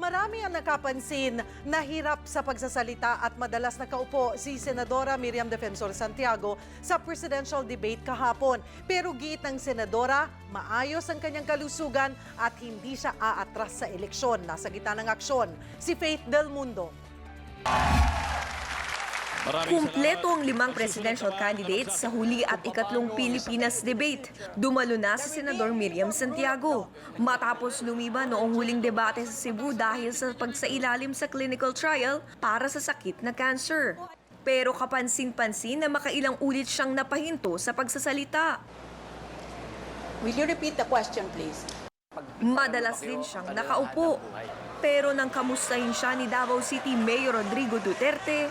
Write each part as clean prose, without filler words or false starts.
Marami ang nakapansin na hirap sa pagsasalita at madalas nakaupo si Senadora Miriam Defensor Santiago sa presidential debate kahapon. Pero giit ng Senadora, maayos ang kanyang kalusugan at hindi siya aatras sa eleksyon. Nasa gitna ng aksyon, si Faith Del Mundo. Kumpleto ang 5 presidential candidates sa huli at ikatlong Pilipinas debate. Dumalo na si Senador Miriam Santiago. Matapos lumiba noong huling debate sa Cebu dahil sa pagsailalim sa clinical trial para sa sakit na cancer. Pero kapansin-pansin na makailang ulit siyang napahinto sa pagsasalita. Will you repeat the question, please? Madalas din siyang nakaupo. Pero nang kamustahin siya ni Davao City Mayor Rodrigo Duterte,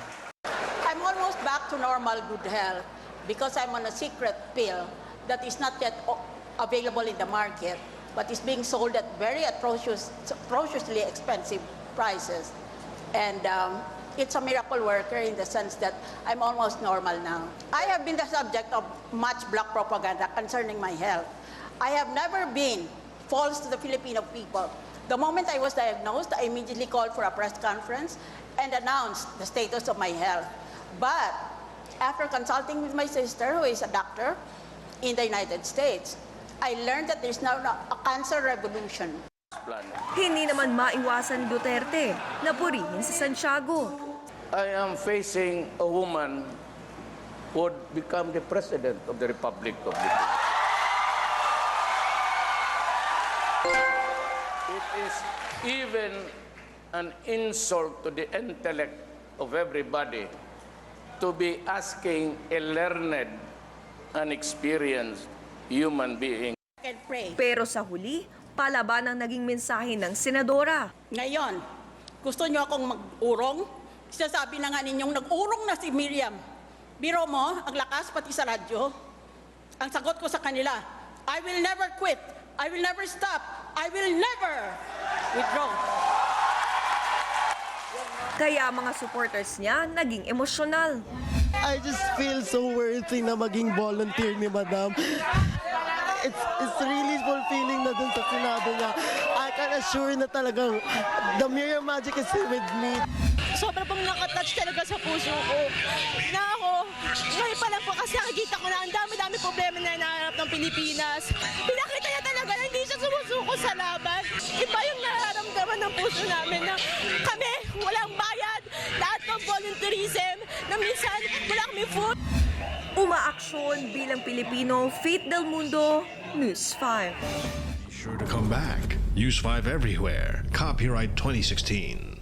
I'm almost back to normal good health because I'm on a secret pill that is not yet available in the market but is being sold at very atrociously expensive prices. And it's a miracle worker in the sense that I'm almost normal now. I have been the subject of much black propaganda concerning my health. I have never been false to the Filipino people. The moment I was diagnosed, I immediately called for a press conference and announced the status of my health. But after consulting with my sister, who is a doctor in the United States, I learned that there's now a cancer revolution. hindi naman maiwasan ni Duterte na purihin si Santiago. I am facing a woman who would become the President of the Republic of the Philippines. It is even an insult to the intellect of everybody to be asking a learned and experienced human being. I can pray. Pero sa huli, palaban ang naging mensahe ng senadora. Ngayon, gusto niyo akong mag-urong? Sinasabi na nga ninyong nag-urong na si Miriam. Biro mo, ang lakas pati sa radyo. Ang sagot ko sa kanila, I will never quit. I will never stop. I will never withdraw. Kaya mga supporters niya naging emosyonal. I just feel so worthy na maging volunteer ni Madam. It's really fulfilling na dun sa Senado niya. I can assure na talagang the Miriam magic is here with me. Sobrang pong nakatouch talaga sa puso ko. Na ako, ngayon pa lang po kasi nakikita ko na ang dami-dami problema na naharap ng Pilipinas. Pinakita niya talaga na hindi siya sumusuko sa laban. Iba yung nararamdaman ng puso namin na kami, walang bayad, lahat ng volunteerism, na minsan wala kami food. Umaaksyon bilang Pilipino, Faith Del Mundo, News 5. Sure to come back. Use 5 everywhere. Copyright 2016.